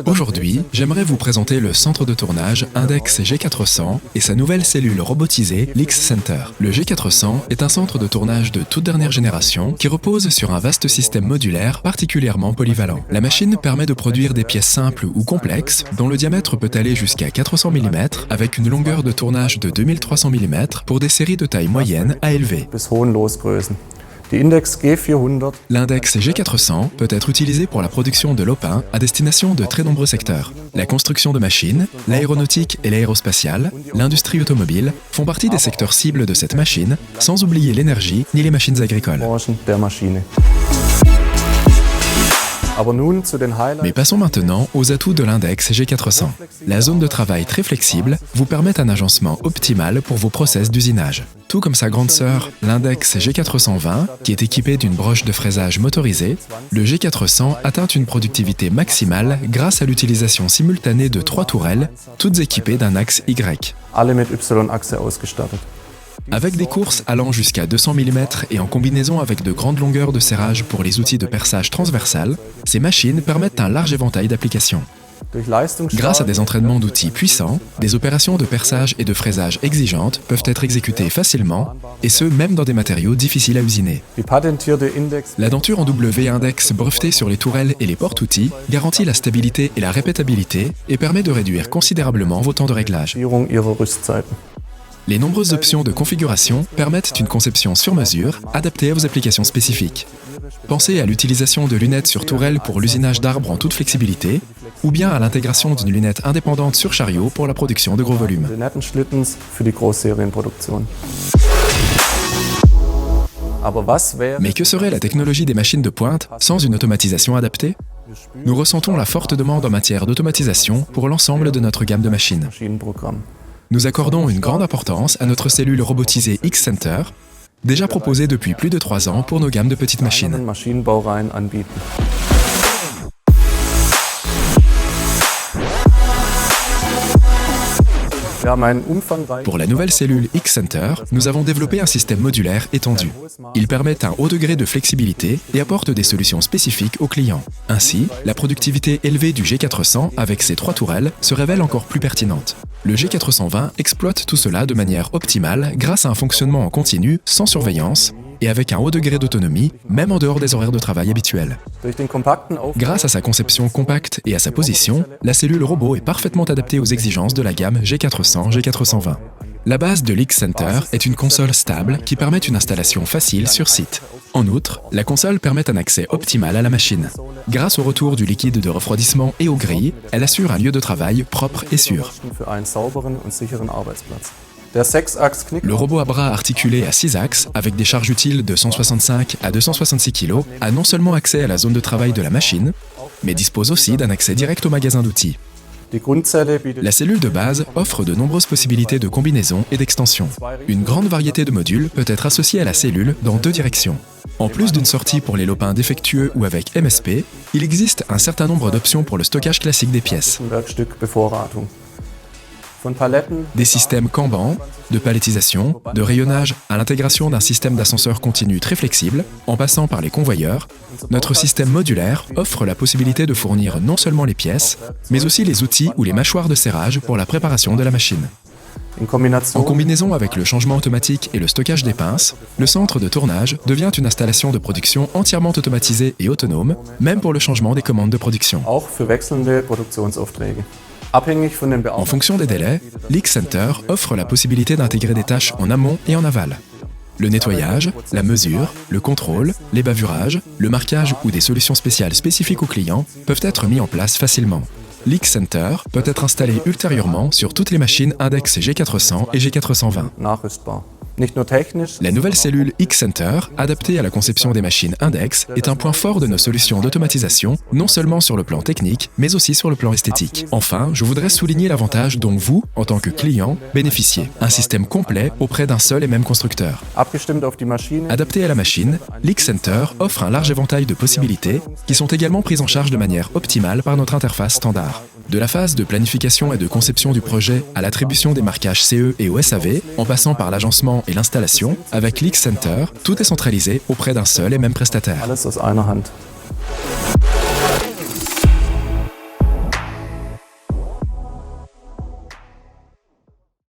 Aujourd'hui, j'aimerais vous présenter le centre de tournage Index G400 et sa nouvelle cellule robotisée l'X-Center. Le G400 est un centre de tournage de toute dernière génération qui repose sur un vaste système modulaire particulièrement polyvalent. La machine permet de produire des pièces simples ou complexes dont le diamètre peut aller jusqu'à 400 mm avec une longueur de tournage de 2300 mm pour des séries de taille moyenne à élevée. L'index G400 peut être utilisé pour la production de lopins à destination de très nombreux secteurs. La construction de machines, l'aéronautique et l'aérospatiale, l'industrie automobile font partie des secteurs cibles de cette machine, sans oublier l'énergie ni les machines agricoles. Mais passons maintenant aux atouts de l'index G400. La zone de travail très flexible vous permet un agencement optimal pour vos process d'usinage. Tout comme sa grande sœur, l'index G420, qui est équipé d'une broche de fraisage motorisée, le G400 atteint une productivité maximale grâce à l'utilisation simultanée de 3 tourelles, toutes équipées d'un axe Y. Avec des courses allant jusqu'à 200 mm et en combinaison avec de grandes longueurs de serrage pour les outils de perçage transversal, ces machines permettent un large éventail d'applications. Grâce à des entraînements d'outils puissants, des opérations de perçage et de fraisage exigeantes peuvent être exécutées facilement, et ce même dans des matériaux difficiles à usiner. La denture en W index brevetée sur les tourelles et les porte-outils garantit la stabilité et la répétabilité et permet de réduire considérablement vos temps de réglage. Les nombreuses options de configuration permettent une conception sur mesure, adaptée à vos applications spécifiques. Pensez à l'utilisation de lunettes sur tourelle pour l'usinage d'arbres en toute flexibilité, ou bien à l'intégration d'une lunette indépendante sur chariot pour la production de gros volumes. Mais que serait la technologie des machines de pointe sans une automatisation adaptée ? Nous ressentons la forte demande en matière d'automatisation pour l'ensemble de notre gamme de machines. Nous accordons une grande importance à notre cellule robotisée X-Center, déjà proposée depuis plus de 3 ans pour nos gammes de petites machines. Pour la nouvelle cellule X-Center, nous avons développé un système modulaire étendu. Il permet un haut degré de flexibilité et apporte des solutions spécifiques aux clients. Ainsi, la productivité élevée du G400 avec ses 3 tourelles se révèle encore plus pertinente. Le G420 exploite tout cela de manière optimale grâce à un fonctionnement en continu, sans surveillance, et avec un haut degré d'autonomie, même en dehors des horaires de travail habituels. Grâce à sa conception compacte et à sa position, la cellule robot est parfaitement adaptée aux exigences de la gamme G400, G420. La base de l'X-Center est une console stable qui permet une installation facile sur site. En outre, la console permet un accès optimal à la machine. Grâce au retour du liquide de refroidissement et aux grilles, elle assure un lieu de travail propre et sûr. Le robot à bras articulé à 6 axes, avec des charges utiles de 165 à 266 kg, a non seulement accès à la zone de travail de la machine, mais dispose aussi d'un accès direct au magasin d'outils. La cellule de base offre de nombreuses possibilités de combinaison et d'extension. Une grande variété de modules peut être associée à la cellule dans 2 directions. En plus d'une sortie pour les lopins défectueux ou avec MSP, il existe un certain nombre d'options pour le stockage classique des pièces. Des systèmes Kanban, de palettisation, de rayonnage à l'intégration d'un système d'ascenseur continu très flexible, en passant par les convoyeurs, notre système modulaire offre la possibilité de fournir non seulement les pièces, mais aussi les outils ou les mâchoires de serrage pour la préparation de la machine. En combinaison avec le changement automatique et le stockage des pinces, le centre de tournage devient une installation de production entièrement automatisée et autonome, même pour le changement des commandes de production. En fonction des délais, l'X-Center offre la possibilité d'intégrer des tâches en amont et en aval. Le nettoyage, la mesure, le contrôle, les bavurages, le marquage ou des solutions spéciales spécifiques aux clients peuvent être mis en place facilement. L'X-Center peut être installé ultérieurement sur toutes les machines Index G400 et G420. La nouvelle cellule X-Center, adaptée à la conception des machines Index, est un point fort de nos solutions d'automatisation, non seulement sur le plan technique, mais aussi sur le plan esthétique. Enfin, je voudrais souligner l'avantage dont vous, en tant que client, bénéficiez. Un système complet auprès d'un seul et même constructeur. Adapté à la machine, l'X-Center offre un large éventail de possibilités qui sont également prises en charge de manière optimale par notre interface standard. De la phase de planification et de conception du projet à l'attribution des marquages CE et au SAV, en passant par l'agencement et l'installation, avec l'X-Center, tout est centralisé auprès d'un seul et même prestataire.